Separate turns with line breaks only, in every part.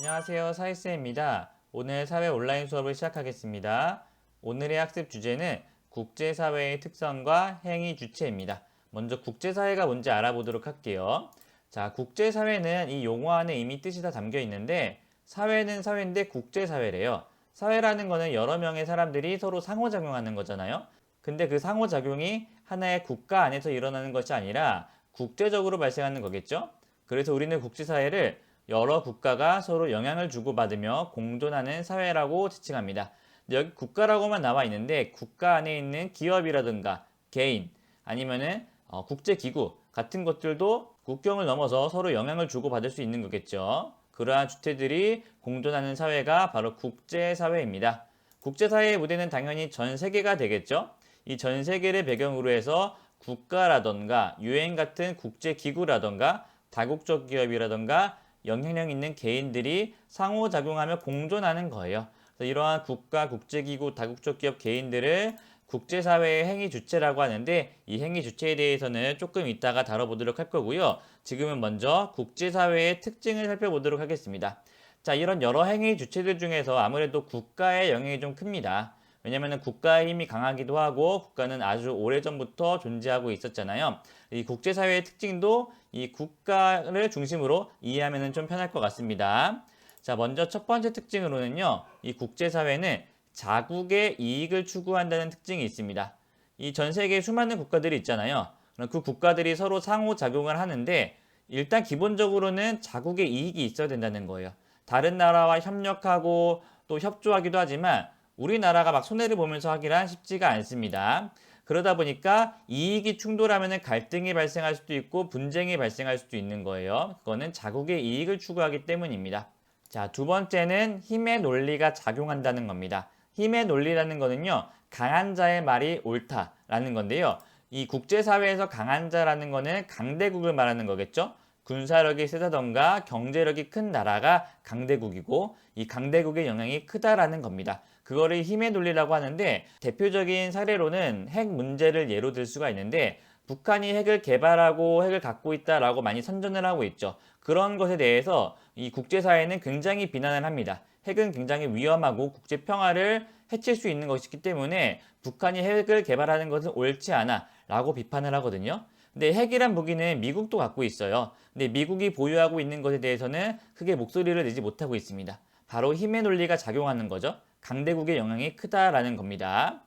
안녕하세요. 사이쌤입니다. 오늘 사회 온라인 수업을 시작하겠습니다. 오늘의 학습 주제는 국제사회의 특성과 행위 주체입니다. 먼저 국제사회가 뭔지 알아보도록 할게요. 자, 국제사회는 이 용어 안에 이미 뜻이 다 담겨 있는데 사회는 사회인데 국제사회래요. 사회라는 거는 여러 명의 사람들이 서로 상호작용하는 거잖아요. 근데 그 상호작용이 하나의 국가 안에서 일어나는 것이 아니라 국제적으로 발생하는 거겠죠? 그래서 우리는 국제사회를 여러 국가가 서로 영향을 주고받으며 공존하는 사회라고 지칭합니다. 여기 국가라고만 나와 있는데 국가 안에 있는 기업이라든가 개인 아니면은 국제기구 같은 것들도 국경을 넘어서 서로 영향을 주고받을 수 있는 거겠죠. 그러한 주체들이 공존하는 사회가 바로 국제사회입니다. 국제사회의 무대는 당연히 전 세계가 되겠죠. 이 전 세계를 배경으로 해서 국가라던가 유엔 같은 국제기구라던가 다국적 기업이라던가 영향력 있는 개인들이 상호작용하며 공존하는 거예요. 그래서 이러한 국가, 국제기구, 다국적 기업 개인들을 국제사회의 행위 주체라고 하는데 이 행위 주체에 대해서는 조금 이따가 다뤄보도록 할 거고요. 지금은 먼저 국제사회의 특징을 살펴보도록 하겠습니다. 자, 이런 여러 행위 주체들 중에서 아무래도 국가의 영향이 좀 큽니다. 왜냐하면 국가의 힘이 강하기도 하고 국가는 아주 오래전부터 존재하고 있었잖아요. 이 국제사회의 특징도 이 국가를 중심으로 이해하면 좀 편할 것 같습니다. 자, 먼저 첫 번째 특징으로는요. 이 국제사회는 자국의 이익을 추구한다는 특징이 있습니다. 이 전 세계에 수많은 국가들이 있잖아요. 그 국가들이 서로 상호작용을 하는데 일단 기본적으로는 자국의 이익이 있어야 된다는 거예요. 다른 나라와 협력하고 또 협조하기도 하지만 우리나라가 막 손해를 보면서 하기란 쉽지가 않습니다. 그러다 보니까 이익이 충돌하면 갈등이 발생할 수도 있고 분쟁이 발생할 수도 있는 거예요. 그거는 자국의 이익을 추구하기 때문입니다. 자, 두 번째는 힘의 논리가 작용한다는 겁니다. 힘의 논리라는 거는요, 강한 자의 말이 옳다라는 건데요. 이 국제사회에서 강한 자라는 거는 강대국을 말하는 거겠죠? 군사력이 세다던가 경제력이 큰 나라가 강대국이고 이 강대국의 영향이 크다라는 겁니다. 그거를 힘의 논리라고 하는데 대표적인 사례로는 핵 문제를 예로 들 수가 있는데 북한이 핵을 개발하고 핵을 갖고 있다라고 많이 선전을 하고 있죠. 그런 것에 대해서 이 국제사회는 굉장히 비난을 합니다. 핵은 굉장히 위험하고 국제 평화를 해칠 수 있는 것이기 때문에 북한이 핵을 개발하는 것은 옳지 않아 라고 비판을 하거든요. 근데 핵이란 무기는 미국도 갖고 있어요. 근데 미국이 보유하고 있는 것에 대해서는 크게 목소리를 내지 못하고 있습니다. 바로 힘의 논리가 작용하는 거죠. 강대국의 영향이 크다라는 겁니다.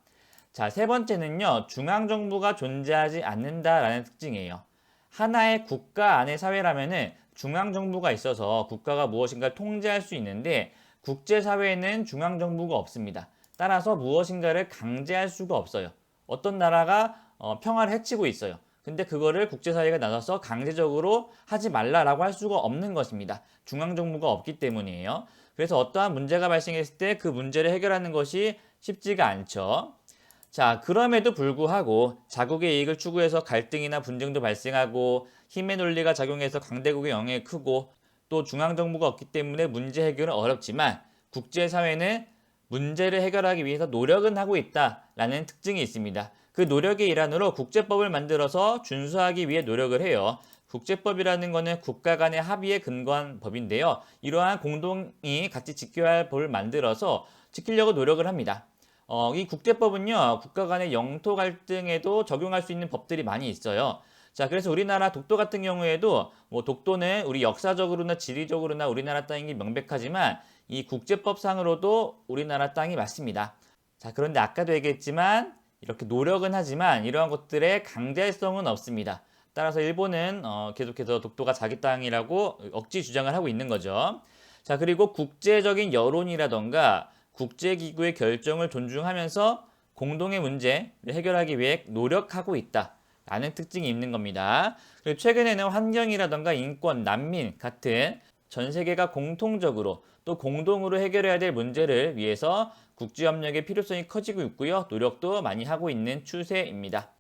자, 세 번째는요. 중앙정부가 존재하지 않는다라는 특징이에요. 하나의 국가 안의 사회라면은 중앙정부가 있어서 국가가 무엇인가를 통제할 수 있는데 국제사회에는 중앙정부가 없습니다. 따라서 무엇인가를 강제할 수가 없어요. 어떤 나라가 평화를 해치고 있어요. 근데 그거를 국제사회가 나서서 강제적으로 하지 말라라고 할 수가 없는 것입니다. 중앙정부가 없기 때문이에요. 그래서 어떠한 문제가 발생했을 때 그 문제를 해결하는 것이 쉽지가 않죠. 자, 그럼에도 불구하고 자국의 이익을 추구해서 갈등이나 분쟁도 발생하고 힘의 논리가 작용해서 강대국의 영향이 크고 또 중앙정부가 없기 때문에 문제 해결은 어렵지만 국제사회는 문제를 해결하기 위해서 노력은 하고 있다라는 특징이 있습니다. 그 노력의 일환으로 국제법을 만들어서 준수하기 위해 노력을 해요. 국제법이라는 것은 국가 간의 합의에 근거한 법인데요. 이러한 공동이 같이 지켜야 할 법을 만들어서 지키려고 노력을 합니다. 이 국제법은요, 국가 간의 영토 갈등에도 적용할 수 있는 법들이 많이 있어요. 자, 그래서 우리나라 독도 같은 경우에도 뭐 독도는 우리 역사적으로나 지리적으로나 우리나라 땅인 게 명백하지만 이 국제법상으로도 우리나라 땅이 맞습니다. 자, 그런데 아까도 얘기했지만 이렇게 노력은 하지만 이러한 것들의 강제성은 없습니다. 따라서 일본은 계속해서 독도가 자기 땅이라고 억지 주장을 하고 있는 거죠. 자, 그리고 국제적인 여론이라던가 국제기구의 결정을 존중하면서 공동의 문제를 해결하기 위해 노력하고 있다라는 특징이 있는 겁니다. 그리고 최근에는 환경이라던가 인권, 난민 같은 전 세계가 공통적으로 또 공동으로 해결해야 될 문제를 위해서 국제협력의 필요성이 커지고 있고요. 노력도 많이 하고 있는 추세입니다.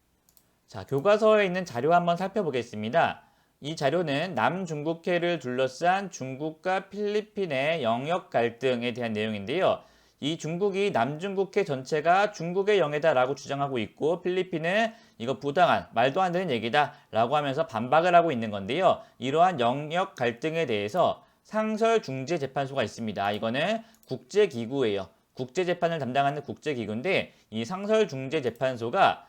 자, 교과서에 있는 자료 한번 살펴보겠습니다. 이 자료는 남중국해를 둘러싼 중국과 필리핀의 영역 갈등에 대한 내용인데요. 이 중국이 남중국해 전체가 중국의 영해다라고 주장하고 있고 필리핀은 이거 부당한 말도 안 되는 얘기다라고 하면서 반박을 하고 있는 건데요. 이러한 영역 갈등에 대해서 상설중재재판소가 있습니다. 이거는 국제기구예요. 국제재판을 담당하는 국제기구인데 이 상설중재재판소가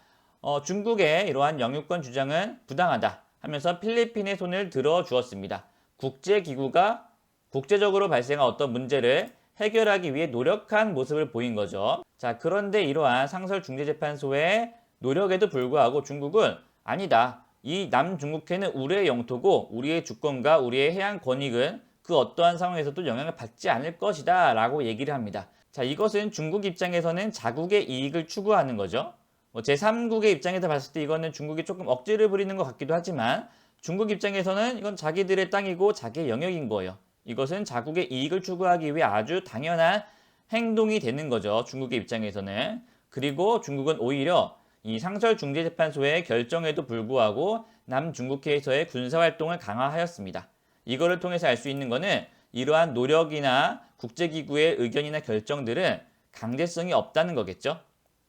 중국의 이러한 영유권 주장은 부당하다 하면서 필리핀의 손을 들어주었습니다. 국제기구가 국제적으로 발생한 어떤 문제를 해결하기 위해 노력한 모습을 보인 거죠. 자, 그런데 이러한 상설중재재판소의 노력에도 불구하고 중국은 아니다. 이 남중국해는 우리의 영토고 우리의 주권과 우리의 해양 권익은 그 어떠한 상황에서도 영향을 받지 않을 것이다 라고 얘기를 합니다. 자, 이것은 중국 입장에서는 자국의 이익을 추구하는 거죠. 제3국의 입장에서 봤을 때 이거는 중국이 조금 억지를 부리는 것 같기도 하지만 중국 입장에서는 이건 자기들의 땅이고 자기의 영역인 거예요. 이것은 자국의 이익을 추구하기 위해 아주 당연한 행동이 되는 거죠. 중국의 입장에서는. 그리고 중국은 오히려 이 상설중재재판소의 결정에도 불구하고 남중국해에서의 군사활동을 강화하였습니다. 이거를 통해서 알 수 있는 것은 이러한 노력이나 국제기구의 의견이나 결정들은 강제성이 없다는 거겠죠.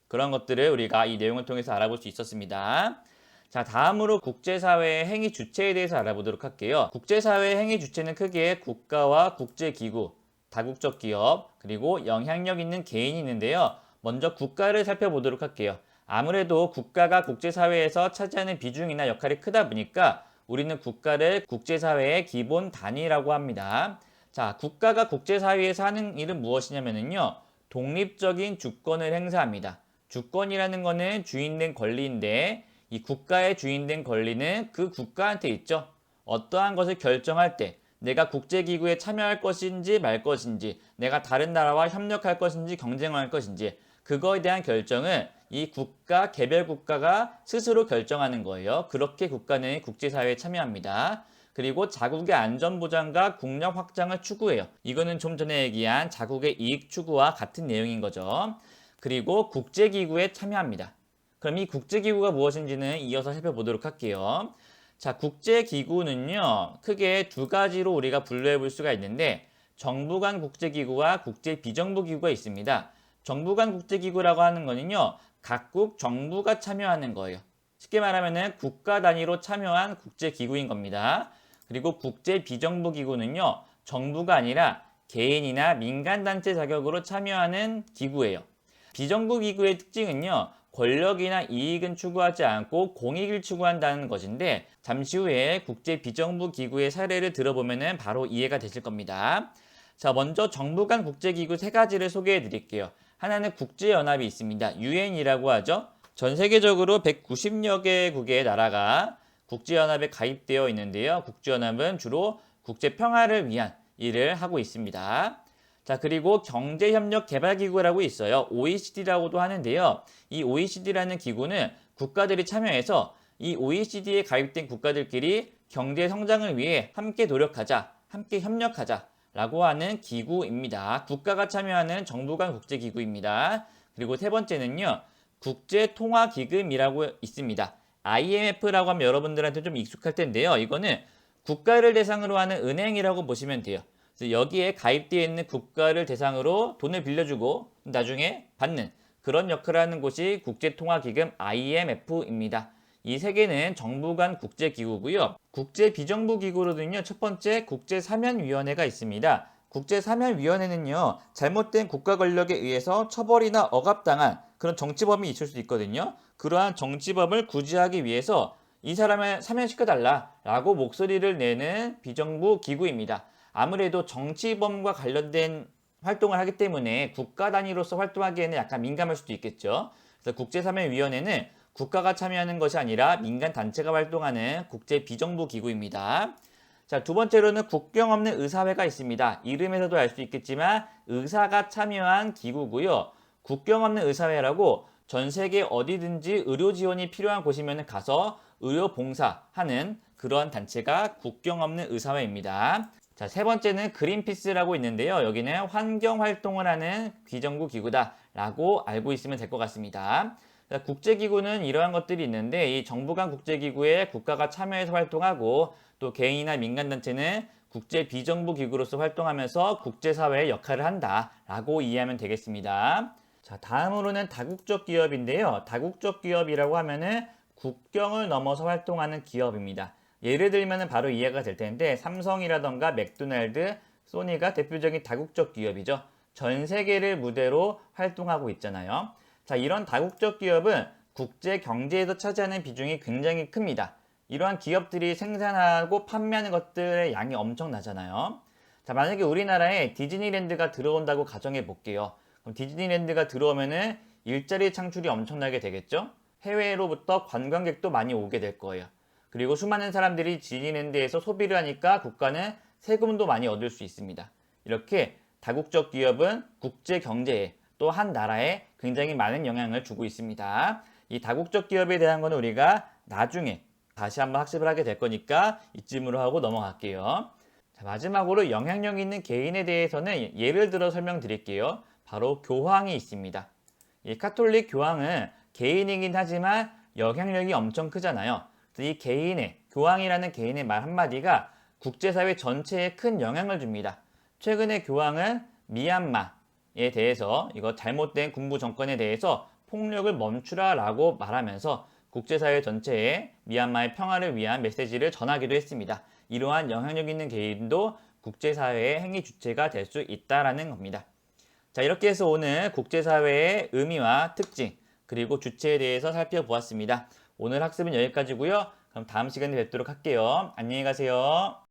그런 것들을 우리가 이 내용을 통해서 알아볼 수 있었습니다. 자, 다음으로 국제사회의 행위 주체에 대해서 알아보도록 할게요. 국제사회의 행위 주체는 크게 국가와 국제기구, 다국적 기업, 그리고 영향력 있는 개인이 있는데요. 먼저 국가를 살펴보도록 할게요. 아무래도 국가가 국제사회에서 차지하는 비중이나 역할이 크다 보니까 우리는 국가를 국제사회의 기본 단위라고 합니다. 자, 국가가 국제사회에서 하는 일은 무엇이냐면요. 독립적인 주권을 행사합니다. 주권이라는 것은 주인된 권리인데 이 국가의 주인된 권리는 그 국가한테 있죠. 어떠한 것을 결정할 때 내가 국제기구에 참여할 것인지 말 것인지 내가 다른 나라와 협력할 것인지 경쟁할 것인지 그거에 대한 결정은 이 국가, 개별 국가가 스스로 결정하는 거예요. 그렇게 국가는 국제사회에 참여합니다. 그리고 자국의 안전보장과 국력 확장을 추구해요. 이거는 좀 전에 얘기한 자국의 이익 추구와 같은 내용인 거죠. 그리고 국제기구에 참여합니다. 그럼 이 국제기구가 무엇인지는 이어서 살펴보도록 할게요. 자, 국제기구는요, 크게 두 가지로 우리가 분류해 볼 수가 있는데 정부 간 국제기구와 국제 비정부기구가 있습니다. 정부 간 국제기구라고 하는 거는요, 각국 정부가 참여하는 거예요. 쉽게 말하면 국가 단위로 참여한 국제기구인 겁니다. 그리고 국제 비정부기구는요, 정부가 아니라 개인이나 민간단체 자격으로 참여하는 기구예요. 비정부기구의 특징은요, 권력이나 이익은 추구하지 않고 공익을 추구한다는 것인데 잠시 후에 국제 비정부기구의 사례를 들어보면 바로 이해가 되실 겁니다. 자, 먼저 정부 간 국제기구 세 가지를 소개해 드릴게요. 하나는 국제연합이 있습니다. UN이라고 하죠. 전 세계적으로 190여 개국의 나라가 국제연합에 가입되어 있는데요. 국제연합은 주로 국제평화를 위한 일을 하고 있습니다. 자, 그리고 경제협력개발기구라고 있어요. OECD라고도 하는데요. 이 OECD라는 기구는 국가들이 참여해서 이 OECD에 가입된 국가들끼리 경제 성장을 위해 함께 노력하자, 함께 협력하자 라고 하는 기구입니다. 국가가 참여하는 정부 간 국제기구입니다. 그리고 세 번째는요. 국제통화기금이라고 있습니다. IMF라고 하면 여러분들한테 좀 익숙할 텐데요. 이거는 국가를 대상으로 하는 은행이라고 보시면 돼요. 그래서 여기에 가입되어 있는 국가를 대상으로 돈을 빌려주고 나중에 받는 그런 역할을 하는 곳이 국제통화기금 IMF입니다. 이 세 개는 정부 간 국제기구고요. 국제 비정부기구로는요. 첫 번째 국제사면위원회가 있습니다. 국제사면위원회는요. 잘못된 국가 권력에 의해서 처벌이나 억압당한 그런 정치범이 있을 수 있거든요. 그러한 정치범을 구제하기 위해서 이 사람을 사면시켜달라 라고 목소리를 내는 비정부기구입니다. 아무래도 정치범과 관련된 활동을 하기 때문에 국가 단위로서 활동하기에는 약간 민감할 수도 있겠죠. 그래서 국제사면위원회는 국가가 참여하는 것이 아니라 민간 단체가 활동하는 국제 비정부 기구입니다. 자, 두 번째로는 국경 없는 의사회가 있습니다. 이름에서도 알 수 있겠지만 의사가 참여한 기구고요. 국경 없는 의사회라고 전 세계 어디든지 의료 지원이 필요한 곳이면 가서 의료 봉사하는 그런 단체가 국경 없는 의사회입니다. 자, 세 번째는 그린피스라고 있는데요. 여기는 환경 활동을 하는 비정부 기구다라고 알고 있으면 될 것 같습니다. 국제기구는 이러한 것들이 있는데 이 정부 간 국제기구에 국가가 참여해서 활동하고 또 개인이나 민간단체는 국제 비정부 기구로서 활동하면서 국제사회의 역할을 한다라고 이해하면 되겠습니다. 자, 다음으로는 다국적 기업인데요. 다국적 기업이라고 하면은 국경을 넘어서 활동하는 기업입니다. 예를 들면 바로 이해가 될 텐데 삼성이라던가 맥도날드, 소니가 대표적인 다국적 기업이죠. 전 세계를 무대로 활동하고 있잖아요. 자, 이런 다국적 기업은 국제 경제에서 차지하는 비중이 굉장히 큽니다. 이러한 기업들이 생산하고 판매하는 것들의 양이 엄청나잖아요. 자, 만약에 우리나라에 디즈니랜드가 들어온다고 가정해 볼게요. 그럼 디즈니랜드가 들어오면은 일자리 창출이 엄청나게 되겠죠? 해외로부터 관광객도 많이 오게 될 거예요. 그리고 수많은 사람들이 디즈니랜드에서 소비를 하니까 국가는 세금도 많이 얻을 수 있습니다. 이렇게 다국적 기업은 국제 경제에 또 한 나라에 굉장히 많은 영향을 주고 있습니다. 이 다국적 기업에 대한 거는 우리가 나중에 다시 한번 학습을 하게 될 거니까 이쯤으로 하고 넘어갈게요. 자, 마지막으로 영향력 있는 개인에 대해서는 예를 들어 설명드릴게요. 바로 교황이 있습니다. 이 카톨릭 교황은 개인이긴 하지만 영향력이 엄청 크잖아요. 이 개인의, 교황이라는 개인의 말 한마디가 국제사회 전체에 큰 영향을 줍니다. 최근에 교황은 미얀마에 대해서 이거 잘못된 군부 정권에 대해서 폭력을 멈추라라고 말하면서 국제사회 전체에 미얀마의 평화를 위한 메시지를 전하기도 했습니다. 이러한 영향력 있는 개인도 국제사회의 행위 주체가 될 수 있다라는 겁니다. 자, 이렇게 해서 오늘 국제사회의 의미와 특징, 그리고 주체에 대해서 살펴보았습니다. 오늘 학습은 여기까지고요. 그럼 다음 시간에 뵙도록 할게요. 안녕히 가세요.